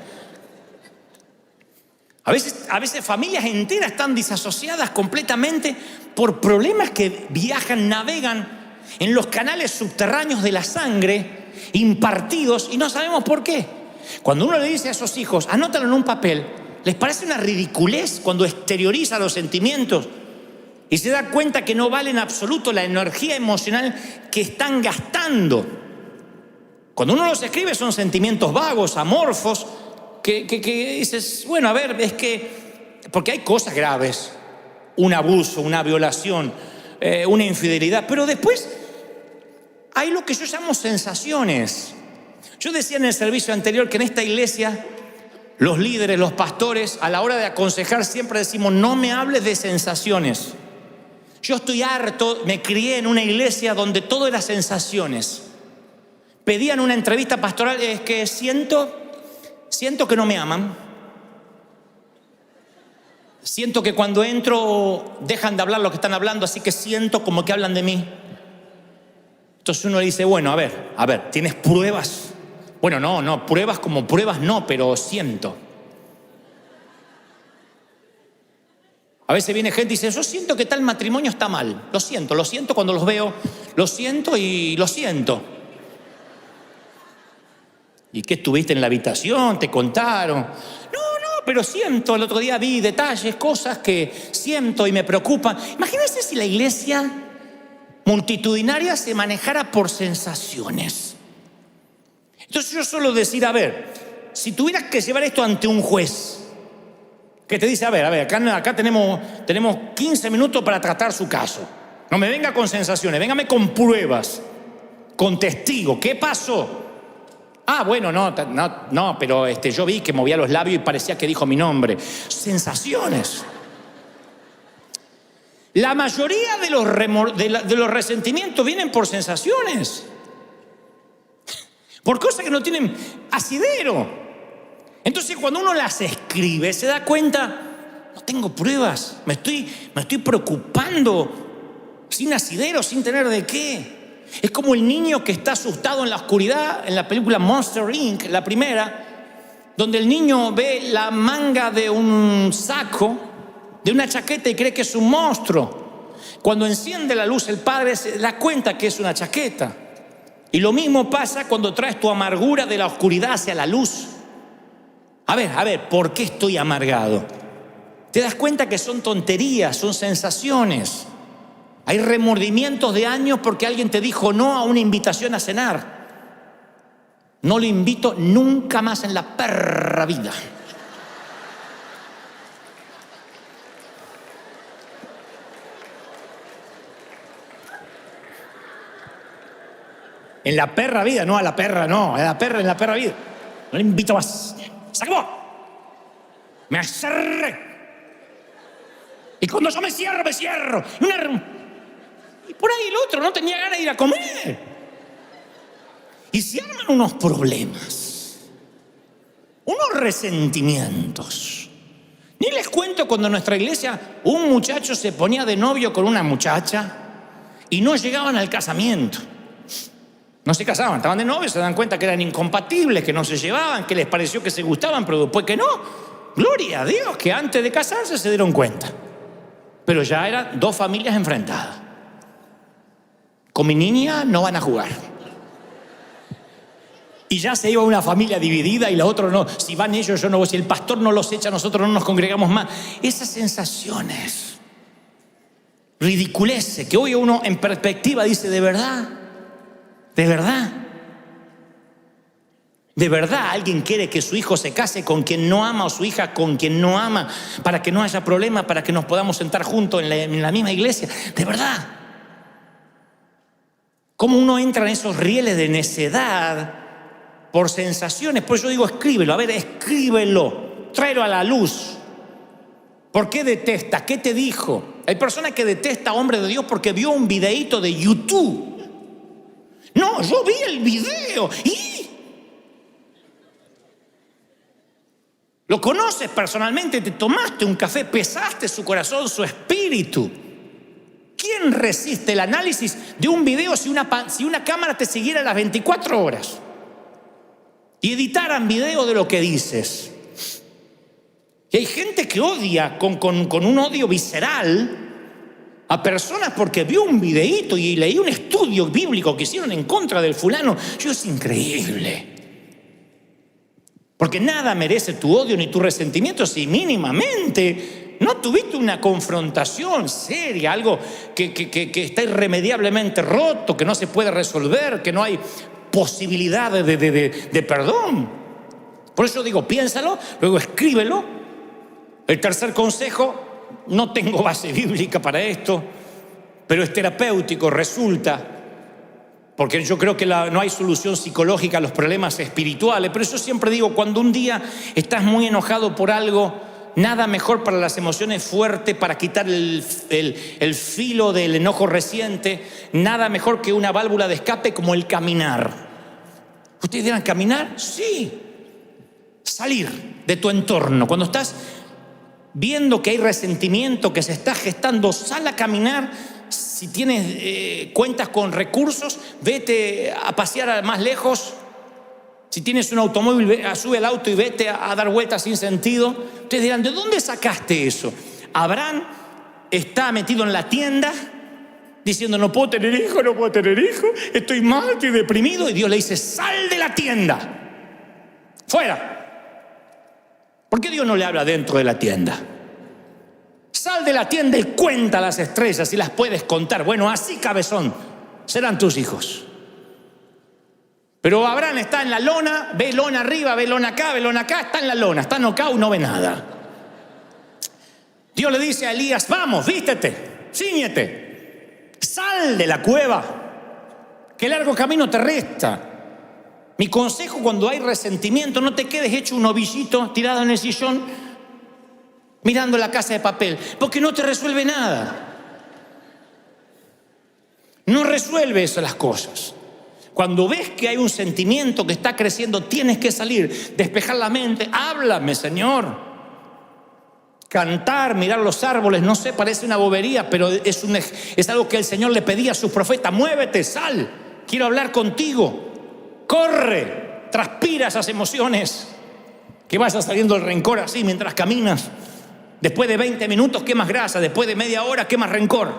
A veces familias enteras están disasociadas completamente por problemas que viajan, navegan en los canales subterráneos de la sangre, impartidos, y no sabemos por qué. Cuando uno le dice a esos hijos, anótalo en un papel, les parece una ridiculez cuando exterioriza los sentimientos y se da cuenta que no vale en absoluto la energía emocional que están gastando. Cuando uno los escribe son sentimientos vagos, amorfos, que dices, bueno, a ver, es que... porque hay cosas graves, un abuso, una violación, una infidelidad, pero después hay lo que yo llamo sensaciones. Yo decía en el servicio anterior que en esta iglesia los líderes, los pastores, a la hora de aconsejar siempre decimos, no me hables de sensaciones. Yo estoy harto, me crié en una iglesia donde todo era sensaciones. Pedían una entrevista pastoral, es que siento que no me aman. Siento que cuando entro dejan de hablar lo que están hablando, así que siento como que hablan de mí. Entonces uno dice, bueno, a ver, ¿tienes pruebas? Bueno, no, pruebas como pruebas no, pero siento. A veces viene gente y dice, yo siento que tal matrimonio está mal. Lo siento cuando los veo, lo siento y lo siento. ¿Y qué estuviste en la habitación? ¿Te contaron? No, pero siento. El otro día vi detalles, cosas que siento y me preocupan. Imagínense si la iglesia multitudinaria se manejara por sensaciones. Entonces yo suelo decir, a ver, si tuvieras que llevar esto ante un juez, que te dice, a ver, acá tenemos 15 minutos para tratar su caso. No me venga con sensaciones, véngame con pruebas, con testigos. ¿Qué pasó? Ah, bueno, no, pero yo vi que movía los labios y parecía que dijo mi nombre. Sensaciones. La mayoría de los resentimientos vienen por sensaciones. Por cosas que no tienen asidero. Entonces cuando uno las escribe se da cuenta, no tengo pruebas, me estoy preocupando sin asidero, sin tener de qué. Es como el niño que está asustado en la oscuridad en la película Monster Inc., la primera, donde el niño ve la manga de un saco, de una chaqueta y cree que es un monstruo. Cuando enciende la luz el padre se da cuenta que es una chaqueta. Y lo mismo pasa cuando traes tu amargura de la oscuridad hacia la luz. A ver, ¿por qué estoy amargado? Te das cuenta que son tonterías, son sensaciones. Hay remordimientos de años porque alguien te dijo no a una invitación a cenar. No lo invito nunca más en la perra vida. En la perra vida, no a la perra, no, en la perra vida. No le invito más. ¡Se acabó! Me acerré. Y cuando yo me cierro. Y por ahí el otro no tenía ganas de ir a comer. Y se arman unos problemas, unos resentimientos. Ni les cuento cuando en nuestra iglesia un muchacho se ponía de novio con una muchacha y no llegaban al casamiento. No se casaban, estaban de novios, se dan cuenta que eran incompatibles, que no se llevaban, que les pareció que se gustaban, pero después que no. Gloria a Dios que antes de casarse se dieron cuenta. Pero ya eran dos familias enfrentadas. Con mi niña no van a jugar. Y ya se iba una familia dividida y la otra no. Si van ellos, yo no voy. Si el pastor no los echa, nosotros no nos congregamos más. Esas sensaciones, ridiculeces, que hoy uno en perspectiva dice, ¿de verdad? ¿De verdad? ¿De verdad alguien quiere que su hijo se case con quien no ama o su hija con quien no ama para que no haya problema, para que nos podamos sentar juntos en la misma iglesia? ¿De verdad? ¿Cómo uno entra en esos rieles de necedad por sensaciones? Pues yo digo, escríbelo, escríbelo, tráelo a la luz. ¿Por qué detesta? ¿Qué te dijo? Hay personas que detestan a hombres de Dios porque vio un videíto de YouTube. No, yo vi el video y lo conoces personalmente, te tomaste un café, pesaste su corazón, su espíritu. ¿Quién resiste el análisis de un video si una cámara te siguiera las 24 horas y editaran video de lo que dices? Y hay gente que odia con un odio visceral a personas porque vio un videíto y leí un estudio bíblico que hicieron en contra del fulano. Es increíble. Porque nada merece tu odio ni tu resentimiento si mínimamente no tuviste una confrontación seria, algo que está irremediablemente roto, que no se puede resolver, que no hay posibilidad de perdón. Por eso digo, piénsalo, luego escríbelo. El tercer consejo, no tengo base bíblica para esto, pero es terapéutico, resulta, porque yo creo que no hay solución psicológica a los problemas espirituales. Pero yo siempre digo, cuando un día estás muy enojado por algo, nada mejor para las emociones fuertes, para quitar el filo del enojo reciente, nada mejor que una válvula de escape como el caminar. ¿Ustedes dirán caminar? Sí. Salir de tu entorno. Cuando estás viendo que hay resentimiento, que se está gestando, sal a caminar. Si tienes cuentas con recursos, vete a pasear más lejos. Si tienes un automóvil, sube al auto y vete a dar vueltas sin sentido. Ustedes dirán, ¿de dónde sacaste eso? Abraham está metido en la tienda diciendo, no puedo tener hijo, estoy mal, estoy deprimido. Y Dios le dice, sal de la tienda, fuera. ¿Por qué Dios no le habla dentro de la tienda? Sal de la tienda y cuenta las estrellas si las puedes contar. Bueno, así, cabezón, serán tus hijos. Pero Abraham está en la lona, ve lona arriba, ve lona acá, está en la lona, está knockout, no ve nada. Dios le dice a Elías, vamos, vístete, cíñete, sal de la cueva, que largo camino te resta. Mi consejo cuando hay resentimiento, no te quedes hecho un ovillito tirado en el sillón mirando la Casa de Papel, porque no te resuelve nada. No resuelve eso las cosas. Cuando ves que hay un sentimiento que está creciendo, tienes que salir, despejar la mente. Háblame, Señor. Cantar, mirar los árboles, no sé, parece una bobería, pero es algo que el Señor le pedía a sus profetas. Muévete, sal, quiero hablar contigo. Corre, transpira esas emociones. Que vaya saliendo el rencor así mientras caminas. Después de 20 minutos quemas grasa, después de media hora quemas rencor.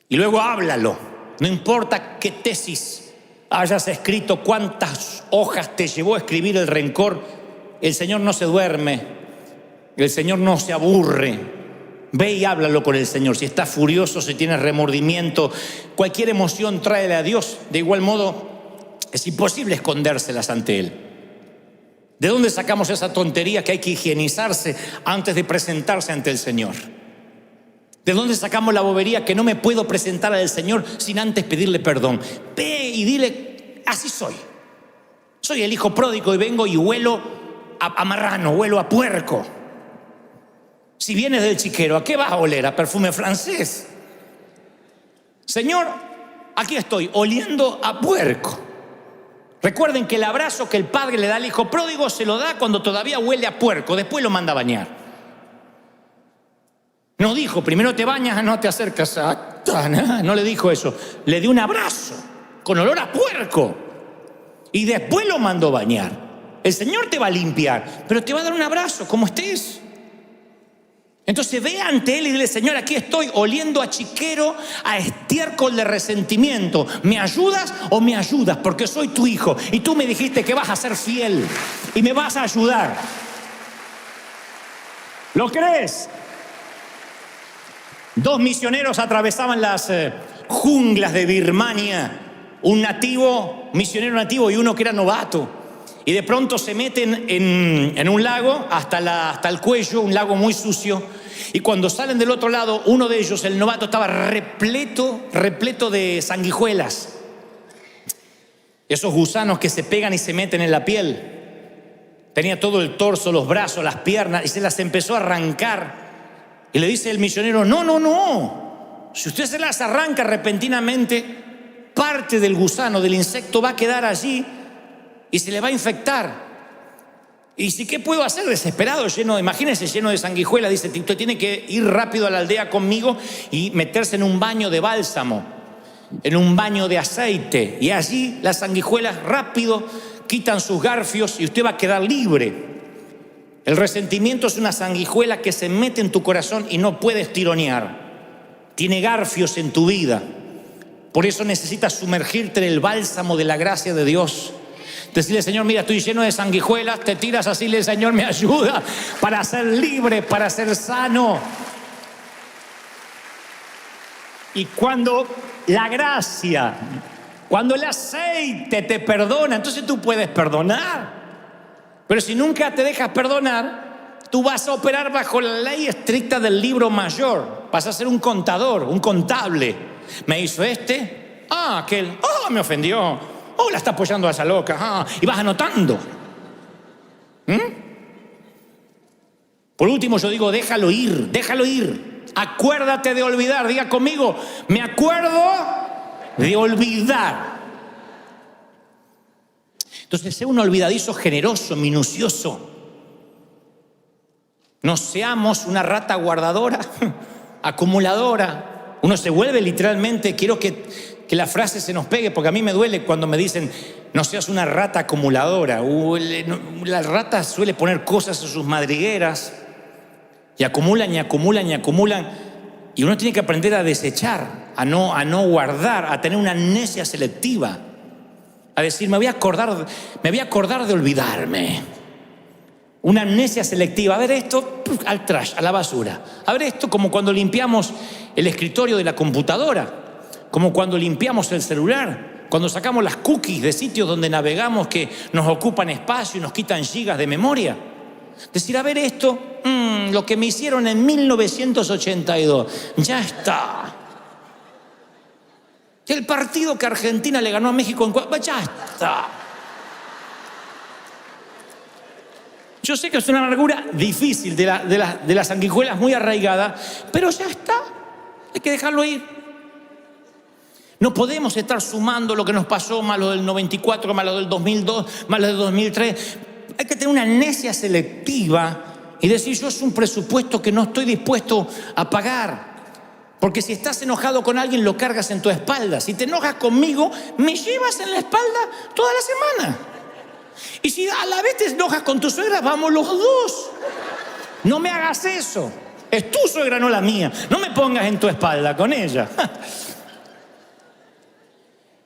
Y luego háblalo. No importa qué tesis hayas escrito, cuántas hojas te llevó a escribir el rencor, el Señor no se duerme, el Señor no se aburre. Ve y háblalo con el Señor. Si estás furioso, si tienes remordimiento, cualquier emoción tráela a Dios. De igual modo, es imposible escondérselas ante Él. ¿De dónde sacamos esa tontería que hay que higienizarse antes de presentarse ante el Señor? ¿De dónde sacamos la bobería que no me puedo presentar al Señor sin antes pedirle perdón? Ve y dile, así soy. Soy el hijo pródigo y vengo y huelo a marrano, huelo a puerco. Si vienes del chiquero, ¿a qué vas a oler? ¿A perfume francés? Señor, aquí estoy, oliendo a puerco. Recuerden que el abrazo que el padre le da al hijo pródigo se lo da cuando todavía huele a puerco, después lo manda a bañar. No dijo, primero te bañas, no te acercas a... No le dijo eso, le dio un abrazo con olor a puerco y después lo mandó a bañar. El Señor te va a limpiar, pero te va a dar un abrazo como estés. Entonces ve ante Él y dile, Señor, aquí estoy oliendo a chiquero, a estiércol de resentimiento. ¿Me ayudas o me ayudas? Porque soy tu hijo y tú me dijiste que vas a ser fiel y me vas a ayudar. ¿Lo crees? 2 misioneros atravesaban las junglas de Birmania. Un nativo, misionero nativo y uno que era novato. Y de pronto se meten en un lago hasta el cuello, un lago muy sucio. Y cuando salen del otro lado, uno de ellos, el novato, estaba repleto de sanguijuelas. Esos gusanos que se pegan y se meten en la piel. Tenía todo el torso, los brazos, las piernas, y se las empezó a arrancar. Y le dice el misionero, no. Si usted se las arranca repentinamente, parte del gusano, del insecto, va a quedar allí y se le va a infectar. Y si, ¿qué puedo hacer? Desesperado, imagínense, lleno de sanguijuelas. Dice, usted tiene que ir rápido a la aldea conmigo y meterse en un baño de bálsamo, en un baño de aceite. Y allí las sanguijuelas rápido quitan sus garfios y usted va a quedar libre. El resentimiento es una sanguijuela que se mete en tu corazón y no puedes tironear. Tiene garfios en tu vida. Por eso necesitas sumergirte en el bálsamo de la gracia de Dios. Decirle, Señor, mira, estoy lleno de sanguijuelas. Te tiras así, le Señor, me ayuda para ser libre, para ser sano. Y cuando la gracia, cuando el aceite te perdona, entonces tú puedes perdonar. Pero si nunca te dejas perdonar, tú vas a operar bajo la ley estricta del libro mayor. Vas a ser un contador, un contable. ¿Me hizo este? Aquel. Me ofendió. La está apoyando a esa loca. Y vas anotando. Por último yo digo, déjalo ir. Acuérdate de olvidar. Diga conmigo, me acuerdo de olvidar. Entonces, sea un olvidadizo generoso, minucioso. No seamos una rata guardadora, acumuladora. Uno se vuelve literalmente, quiero que la frase se nos pegue, porque a mí me duele cuando me dicen, no seas una rata acumuladora. La rata suele poner cosas en sus madrigueras y acumulan. Y uno tiene que aprender a desechar, a no guardar, a tener una amnesia selectiva. A decir, me voy a acordar de olvidarme. Una amnesia selectiva. A ver esto, al trash, a la basura. A ver esto, como cuando limpiamos el escritorio de la computadora, como cuando limpiamos el celular, cuando sacamos las cookies de sitios donde navegamos que nos ocupan espacio y nos quitan gigas de memoria. Decir, a ver esto, lo que me hicieron en 1982, ya está. El partido que Argentina le ganó a México ya está. Yo sé que es una amargura difícil de las sanguijuelas muy arraigada, pero ya está. Hay que dejarlo ir. No podemos estar sumando lo que nos pasó, más lo del 94, más lo del 2002, más lo del 2003. Hay que tener una amnesia selectiva y decir, yo es un presupuesto que no estoy dispuesto a pagar. Porque si estás enojado con alguien, lo cargas en tu espalda. Si te enojas conmigo, me llevas en la espalda toda la semana. Y si a la vez te enojas con tu suegra, vamos los dos. No me hagas eso. Es tu suegra, no la mía. No me pongas en tu espalda con ella.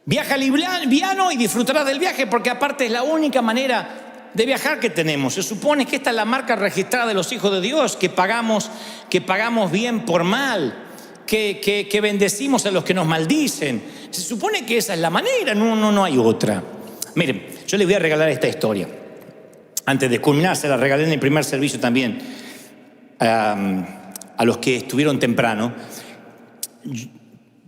Viaja liviano y disfrutarás del viaje, porque aparte es la única manera de viajar que tenemos. Se supone que esta es la marca registrada de los hijos de Dios, que pagamos bien por mal, que bendecimos a los que nos maldicen. Se supone que esa es la manera, no hay otra. Miren, yo les voy a regalar esta historia. Antes de culminar, se la regalé en el primer servicio también a los que estuvieron temprano.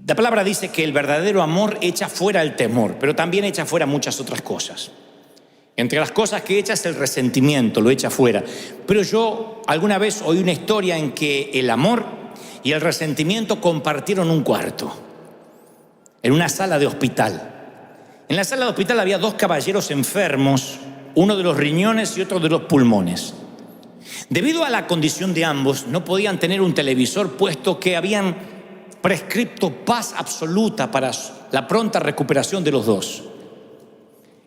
La palabra dice que el verdadero amor echa fuera el temor, pero también echa fuera muchas otras cosas. Entre las cosas que echa es el resentimiento, lo echa fuera. Pero yo alguna vez oí una historia en que el amor y el resentimiento compartieron un cuarto, en una sala de hospital. En la sala de hospital había dos caballeros enfermos, uno de los riñones y otro de los pulmones. Debido a la condición de ambos, no podían tener un televisor, puesto que habían prescripto paz absoluta para la pronta recuperación de los dos.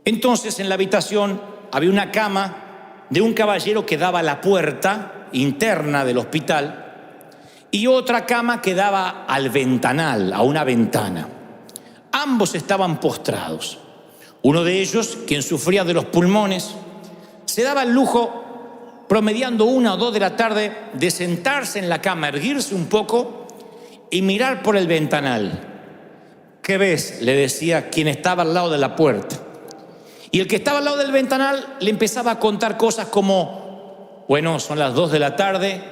Entonces, en la habitación había una cama de un caballero que daba a la puerta interna del hospital y otra cama que daba al ventanal, a una ventana. Ambos estaban postrados. Uno de ellos, quien sufría de los pulmones, se daba el lujo, promediando 1 o 2 de la tarde, de sentarse en la cama, erguirse un poco y mirar por el ventanal. ¿Qué ves?, le decía quien estaba al lado de la puerta. Y el que estaba al lado del ventanal le empezaba a contar cosas como, bueno, son las 2 de la tarde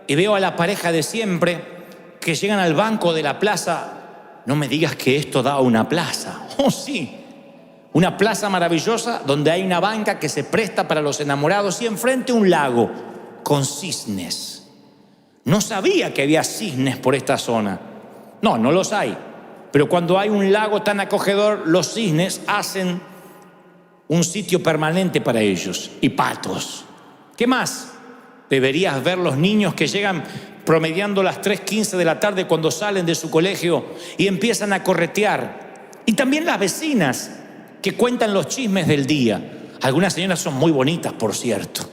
y veo a la pareja de siempre que llegan al banco de la plaza. No me digas que esto da a una plaza. Oh, sí, una plaza maravillosa donde hay una banca que se presta para los enamorados y enfrente un lago con cisnes. No sabía que había cisnes por esta zona. No los hay. Pero cuando hay un lago tan acogedor, los cisnes hacen un sitio permanente para ellos. Y patos. ¿Qué más? Deberías ver los niños que llegan promediando las 3:15 de la tarde cuando salen de su colegio y empiezan a corretear. Y también las vecinas que cuentan los chismes del día. Algunas señoras son muy bonitas, por cierto.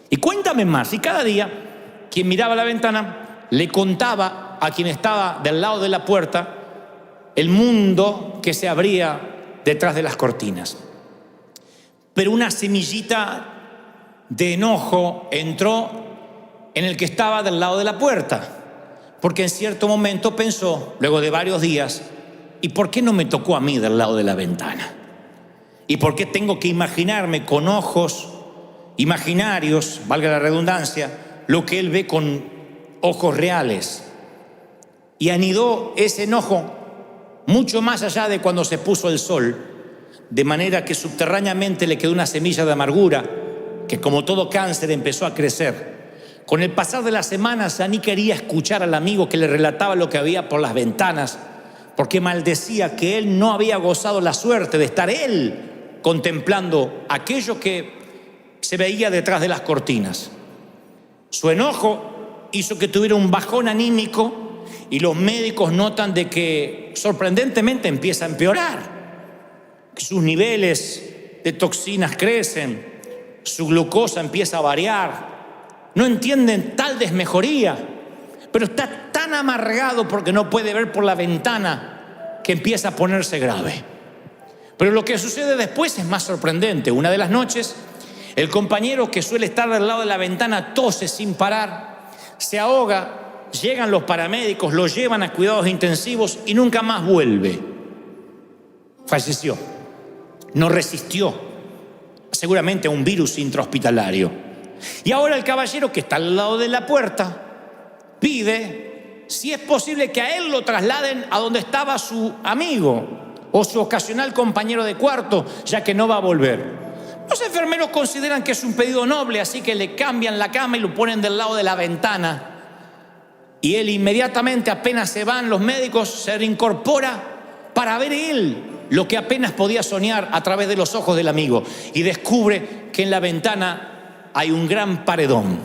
Y cuéntame más. Y cada día, quien miraba a la ventana le contaba a quien estaba del lado de la puerta el mundo que se abría detrás de las cortinas. Pero una semillita de enojo entró en el que estaba del lado de la puerta, porque en cierto momento pensó, luego de varios días, ¿y por qué no me tocó a mí del lado de la ventana? ¿Y por qué tengo que imaginarme con ojos imaginarios, valga la redundancia, lo que él ve con ojos reales? Y anidó ese enojo mucho más allá de cuando se puso el sol, de manera que subterráneamente le quedó una semilla de amargura que, como todo cáncer, empezó a crecer. Con el pasar de las semanas, ya ni quería escuchar al amigo que le relataba lo que había por las ventanas, porque maldecía que él no había gozado la suerte de estar él contemplando aquello que se veía detrás de las cortinas. Su enojo hizo que tuviera un bajón anímico y los médicos notan de que sorprendentemente empieza a empeorar. Que sus niveles de toxinas crecen, su glucosa empieza a variar. No entienden tal desmejoría, pero está tan amargado porque no puede ver por la ventana que empieza a ponerse grave. Pero lo que sucede después es más sorprendente. Una de las noches, el compañero que suele estar al lado de la ventana tose sin parar, se ahoga, llegan los paramédicos, lo llevan a cuidados intensivos y nunca más vuelve. Falleció. No resistió, seguramente, a un virus intrahospitalario. Y ahora el caballero que está al lado de la puerta pide si es posible que a él lo trasladen a donde estaba su amigo o su ocasional compañero de cuarto, ya que no va a volver. Los enfermeros consideran que es un pedido noble, así que le cambian la cama y lo ponen del lado de la ventana. Y él inmediatamente, apenas se van los médicos, se reincorpora para ver él lo que apenas podía soñar a través de los ojos del amigo. Y descubre que en la ventana hay un gran paredón.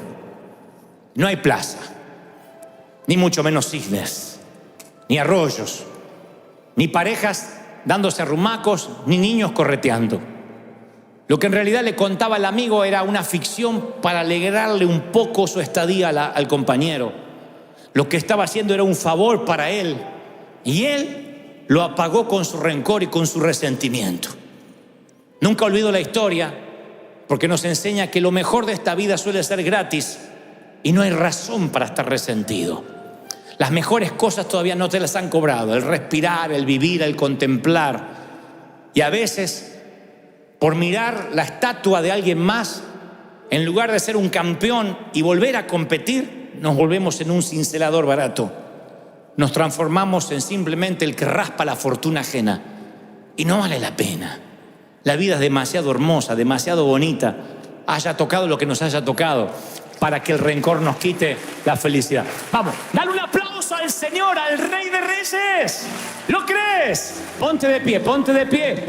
No hay plaza, ni mucho menos cisnes, ni arroyos, ni parejas dándose arrumacos, ni niños correteando. Lo que en realidad le contaba el amigo era una ficción para alegrarle un poco su estadía al compañero. Lo que estaba haciendo era un favor para él, y él lo apagó con su rencor y con su resentimiento. Nunca olvido la historia, porque nos enseña que lo mejor de esta vida suele ser gratis y no hay razón para estar resentido. Las mejores cosas todavía no te las han cobrado: el respirar, el vivir, el contemplar. Y a veces, por mirar la estatua de alguien más, en lugar de ser un campeón y volver a competir, nos volvemos en un cincelador barato. Nos transformamos en simplemente el que raspa la fortuna ajena. Y no vale la pena. La vida es demasiado hermosa, demasiado bonita, haya tocado lo que nos haya tocado, para que el rencor nos quite la felicidad. Vamos, dale un aplauso al Señor, al Rey de Reyes. ¿Lo crees? Ponte de pie, ponte de pie.